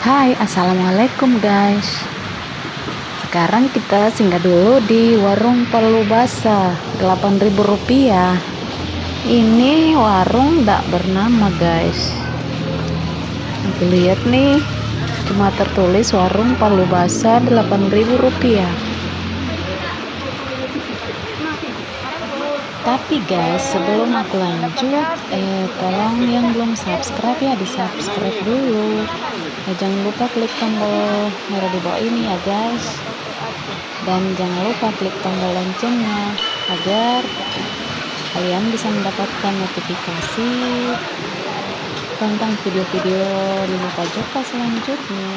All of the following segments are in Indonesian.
Hai, assalamualaikum guys. Sekarang kita singgah dulu di warung Palu Basa, Rp8.000. Ini warung tak bernama guys. Aku lihat nih, cuma tertulis warung Palu Basa Rp8.000. Tapi guys, sebelum aku lanjut, tolong yang belum subscribe ya di subscribe dulu. Jangan lupa klik tombol merah di bawah ini ya guys. Dan jangan lupa klik tombol loncengnya agar kalian bisa mendapatkan notifikasi tentang video-video Lina Pajaka selanjutnya.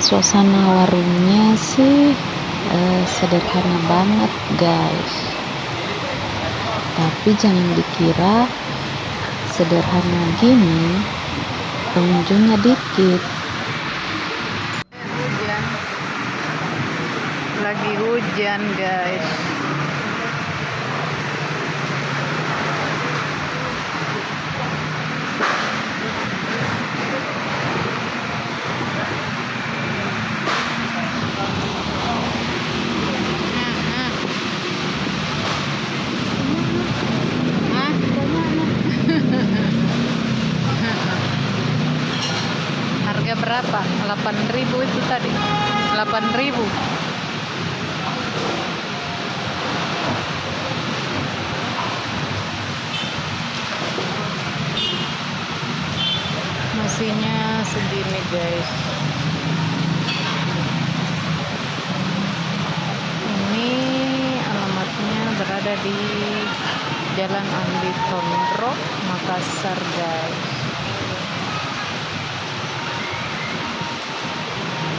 Suasana warungnya sih sederhana banget guys, tapi jangan dikira sederhana gini pengunjungnya dikit. Lagi hujan guys. Harga berapa? 8.000 itu tadi. 8.000. Nasinya segini guys. Ini alamatnya berada di Jalan Andi Tondro, Makassar guys.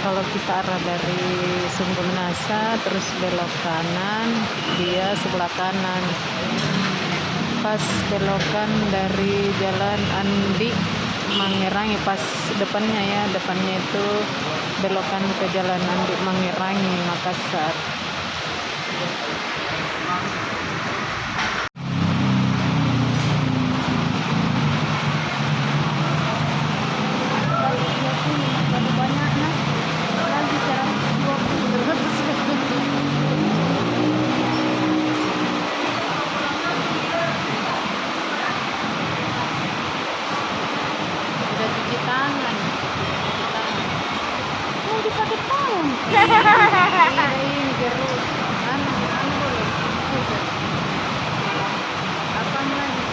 Kalau kita arah dari Sungguh Minasa terus belok kanan, dia sebelah kanan. Pas belokan dari Jalan Andi Mangirangi, pas depannya ya, depannya itu belokan ke Jalan Andi Mangirangi, Makassar. Udah cuci tangan. Oh, dipakai tangan. Ini jeruk. Anu boleh. Apa lagi?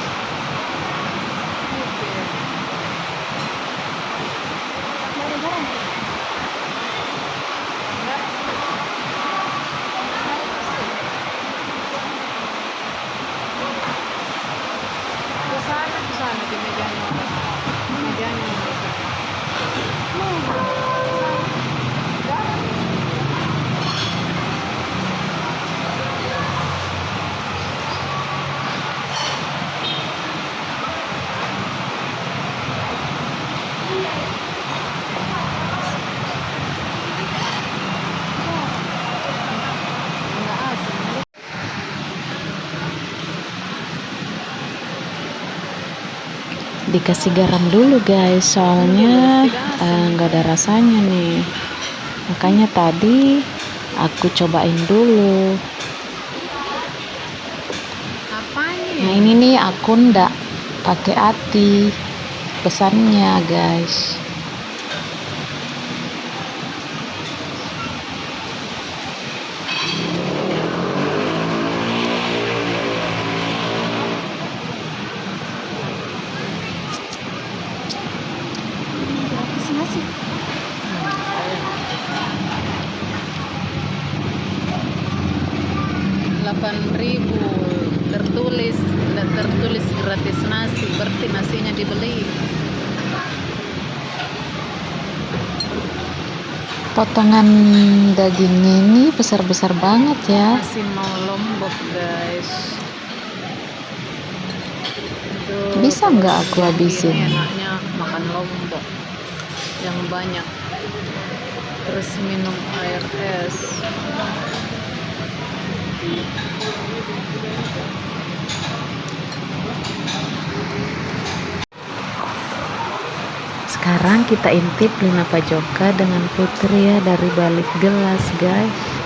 Sana di mejanya. Mejanya. Dikasih garam dulu guys, soalnya nggak ada rasanya nih, makanya tadi aku cobain dulu. Nah ini nih aku ndak pakai ati pesannya guys. Nasi. 8.000 tertulis gratis nasi, berarti nasinya dibeli. Potongan dagingnya ini besar-besar banget ya. Nasi mau Lombok guys. Bisa nggak aku habisin? Enaknya makan Lombok. yang banyak, terus minum air es. Sekarang kita intip Lina Pajoka dengan Putri ya dari balik gelas guys.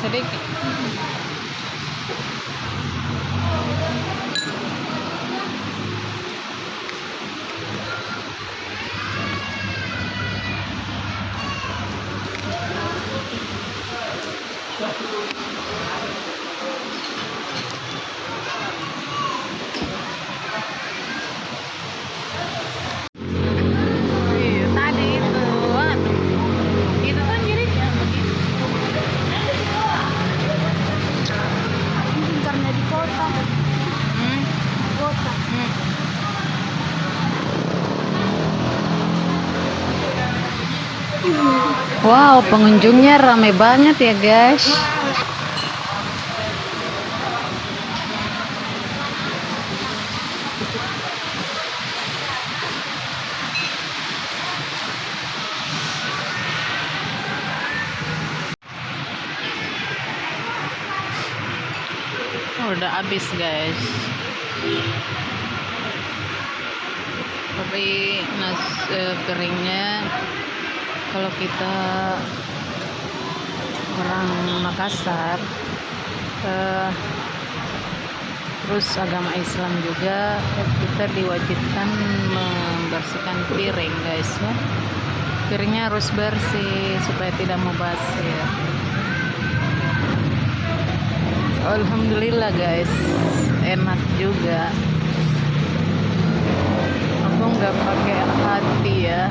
sedikit. Iya, tadi itu, aduh, itu kan jadinya begitu. Karena di kota, Hmm? kota. Hmm. Wow, pengunjungnya ramai banget ya guys. Oh, udah habis guys. sekali piringnya. Kalau kita orang Makassar, terus agama Islam juga, kita diwajibkan membersihkan piring guys ya. Piringnya harus bersih supaya tidak mubazir. Alhamdulillah guys, enak juga. Aku nggak pakai hati ya,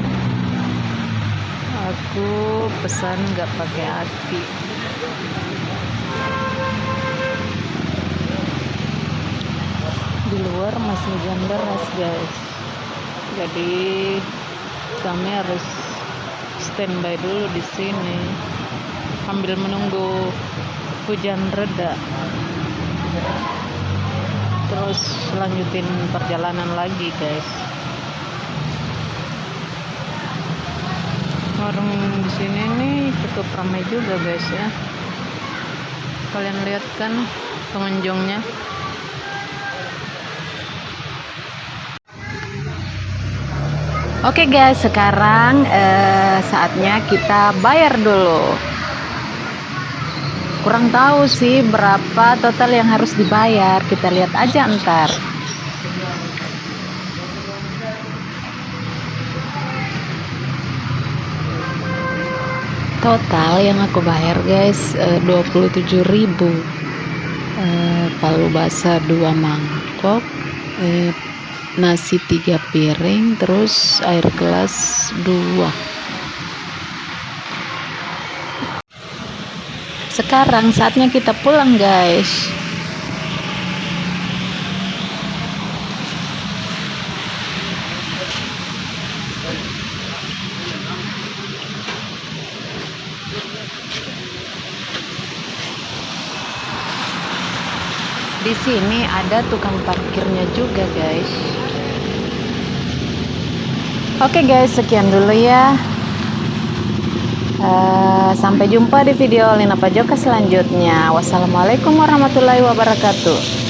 aku pesan nggak pakai hati. Di luar masih hujan deras guys, jadi kami harus standby dulu di sini sambil menunggu hujan reda, terus lanjutin perjalanan lagi guys. Warung di sini nih cukup ramai juga guys ya. Kalian lihat kan pengunjungnya. Oke guys, sekarang saatnya kita bayar dulu. Kurang tahu sih berapa total yang harus dibayar, kita lihat aja ntar. Total yang aku bayar guys 27.000. Palu basah 2 mangkok, nasi 3 piring, terus air gelas 2. Sekarang saatnya kita pulang guys. Di sini ada tukang parkirnya juga guys. Oke guys, sekian dulu ya. Sampai jumpa di video Lina Pajoka selanjutnya. Wassalamualaikum warahmatullahi wabarakatuh.